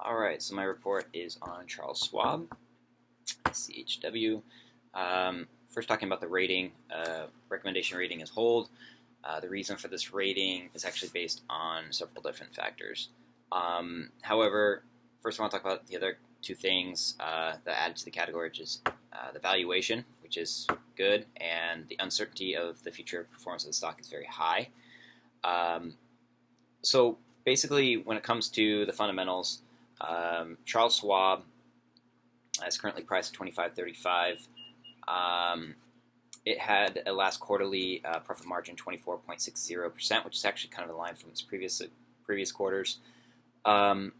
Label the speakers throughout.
Speaker 1: All right, so my report is on Charles Schwab, CHW. First, talking about the rating. Recommendation rating is hold. The reason for this rating is actually based on several different factors. However, first I want to talk about the other two things that added to the category, which is the valuation, which is good, and the uncertainty of the future performance of the stock is very high. So basically, when it comes to the fundamentals, Charles Schwab is currently priced at $25.35. It had a last quarterly profit margin 24.60%, which is actually kind of in line from its previous quarters. And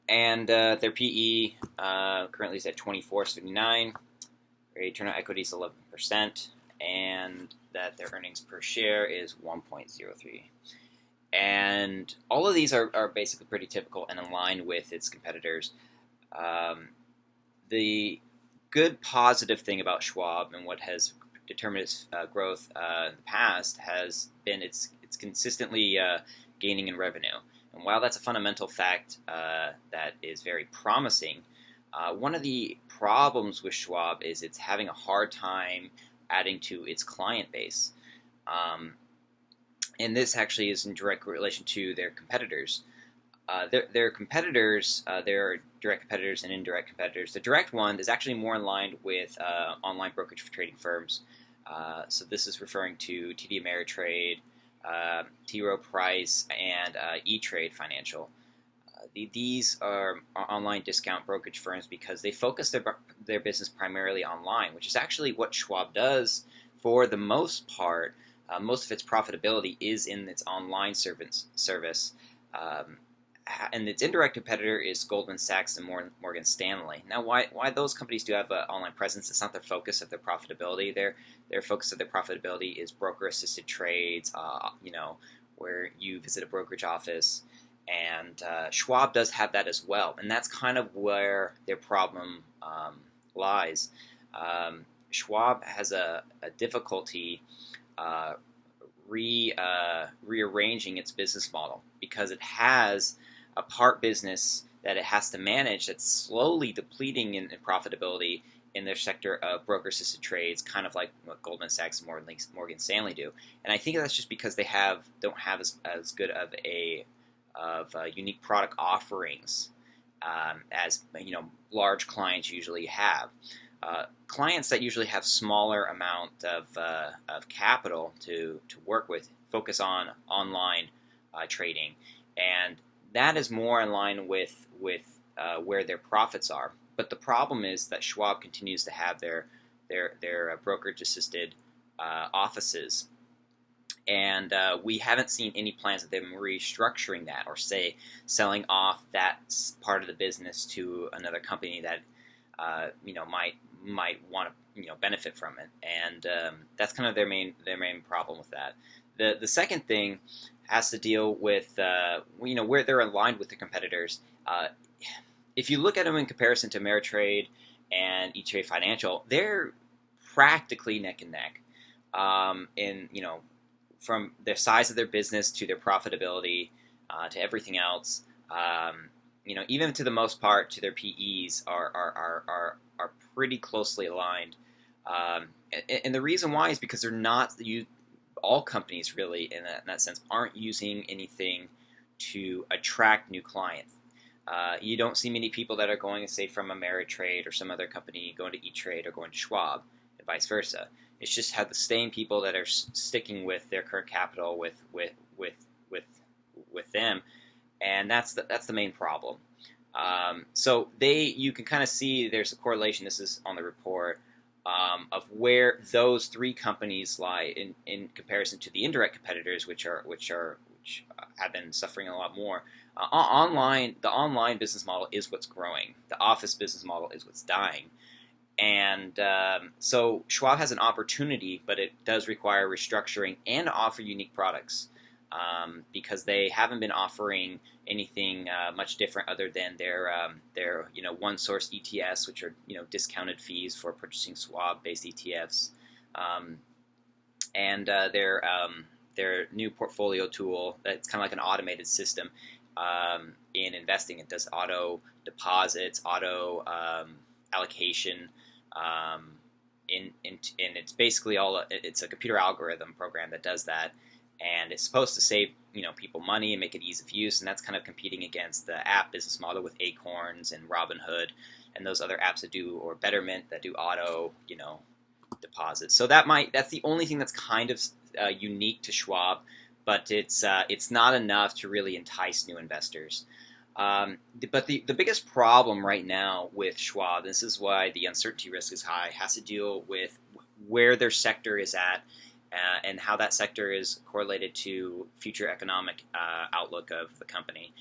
Speaker 1: their PE currently is at 24.79. Their return on equity is 11%, and that their earnings per share is 1.03. And all of these are basically pretty typical and in line with its competitors. The good positive thing about Schwab and what has determined its growth in the past has been it's consistently gaining in revenue. And while that's a fundamental fact that is very promising, one of the problems with Schwab is it's having a hard time adding to its client base. And this actually is in direct relation to their competitors. Their competitors, their direct competitors and indirect competitors. The direct one is actually more in line with online brokerage for trading firms. So this is referring to TD Ameritrade, T. Rowe Price, and E-Trade Financial. These are online discount brokerage firms because they focus their business primarily online, which is actually what Schwab does for the most part. Most of its profitability is in its online service. And its indirect competitor is Goldman Sachs and Morgan Stanley. Now, why those companies do have an online presence, it's not the focus of their profitability. Their focus of their profitability is broker-assisted trades, where you visit a brokerage office. And Schwab does have that as well. And that's kind of where their problem lies. Schwab has a difficulty rearranging its business model because it has a part business that it has to manage that's slowly depleting in profitability in their sector of broker-assisted trades, kind of like what Goldman Sachs and Morgan Stanley do. And I think that's just because they don't have as good of unique product offerings as large clients usually have. Clients that usually have smaller amount of capital to work with focus on online trading, and that is more in line with where their profits are. But the problem is that Schwab continues to have their brokerage-assisted offices, and we haven't seen any plans of them restructuring that or say selling off that part of the business to another company that might want to benefit from it, and that's kind of their main problem with that. The second thing has to deal with where they're aligned with their competitors. If you look at them in comparison to Ameritrade and E-Trade Financial, they're practically neck and neck from their size of their business to their profitability to everything else. Even to the most part, to their PEs are pretty closely aligned, and the reason why is because they're not all companies really in that sense aren't using anything to attract new clients. You don't see many people that are going, say, from Ameritrade or some other company going to E-Trade or going to Schwab, and vice versa. It's just have the same people that are sticking with their current capital with them, and that's the main problem. So you can kind of see there's a correlation. This is on the report of where those three companies lie in comparison to the indirect competitors, which have been suffering a lot more. The online business model is what's growing. The office business model is what's dying. And so Schwab has an opportunity, but it does require restructuring and offer unique products. Because they haven't been offering anything much different other than their one source ETFs, which are discounted fees for purchasing Schwab-based ETFs, and their new portfolio tool that's kind of like an automated system. in investing. It does auto deposits, auto allocation, and it's basically it's a computer algorithm program that does that, and it's supposed to save people money and make it ease of use, and that's kind of competing against the app business model with Acorns and Robinhood and those other apps that do, or Betterment, that do auto deposits. So that's the only thing that's kind of unique to Schwab, but it's not enough to really entice new investors. But the biggest problem right now with Schwab, this is why the uncertainty risk is high, has to deal with where their sector is at and how that sector is correlated to future economic outlook of the company.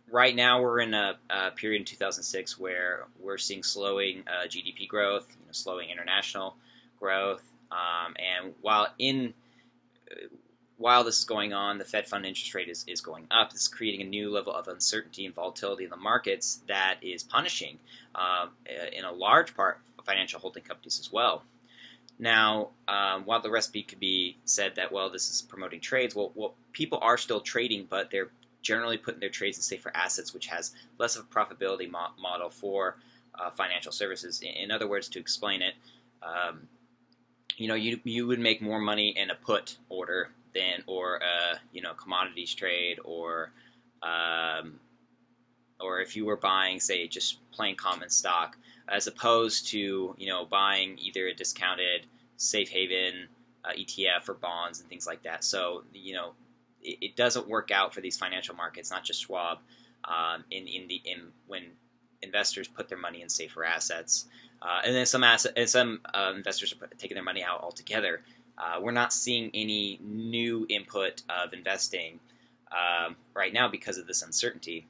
Speaker 1: Right now, we're in a period in 2006 where we're seeing slowing GDP growth, slowing international growth, and while this is going on, the Fed fund interest rate is going up. This is creating a new level of uncertainty and volatility in the markets that is punishing, in a large part, financial holding companies as well. Now, while the recipe could be said that, well, this is promoting trades, well, people are still trading, but they're generally putting their trades in safer assets, which has less of a profitability model for financial services. In other words, to explain it, you would make more money in a put order or a commodities trade, or if you were buying, say, just plain common stock, as opposed to buying either a discounted safe haven ETF or bonds and things like that. So it doesn't work out for these financial markets, not just Schwab, when investors put their money in safer assets, and then some investors are taking their money out altogether. We're not seeing any new input of investing right now because of this uncertainty,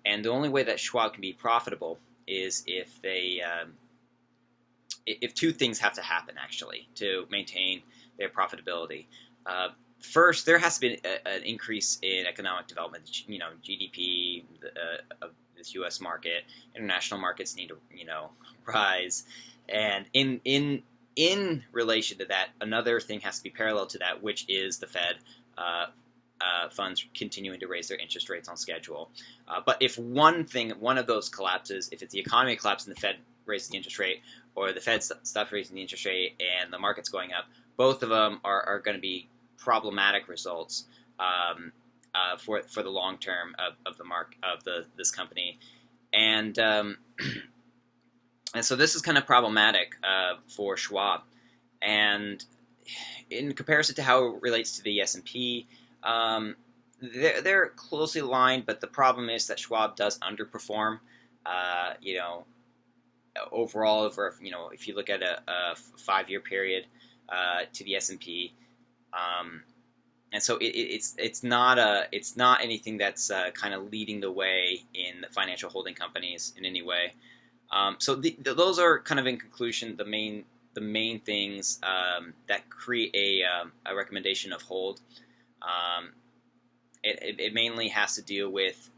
Speaker 1: and the only way that Schwab can be profitable is if two things have to happen actually to maintain their profitability. First, there has to be an increase in economic development. GDP of this U.S. market, international markets need to rise, and in relation to that, another thing has to be parallel to that, which is the Fed funds continuing to raise their interest rates on schedule. But if one of those collapses, if it's the economy collapses and the Fed raises the interest rate, or the Fed stops raising the interest rate and the market's going up, both of them are going to be problematic results for the long term of this company, and so this is kind of problematic for Schwab. And in comparison to how it relates to the S&P, they're closely aligned, but the problem is that Schwab does underperform. Overall, over if you look at a 5-year period to the S&P. And so it's not anything that's kind of leading the way in the financial holding companies in any way. So those are kind of, in conclusion, the main things that create a recommendation of hold. It mainly has to deal with,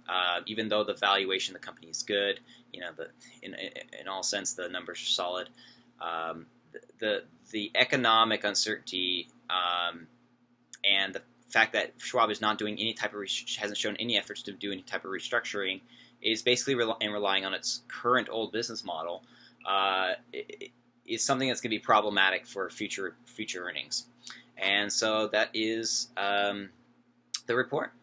Speaker 1: even though the valuation of the company is good, in all sense the numbers are solid. The economic uncertainty and the fact that Schwab is not doing any type of hasn't shown any efforts to do any type of restructuring is basically relying on its current old business model, is something that's going to be problematic for future earnings. And so that is the report.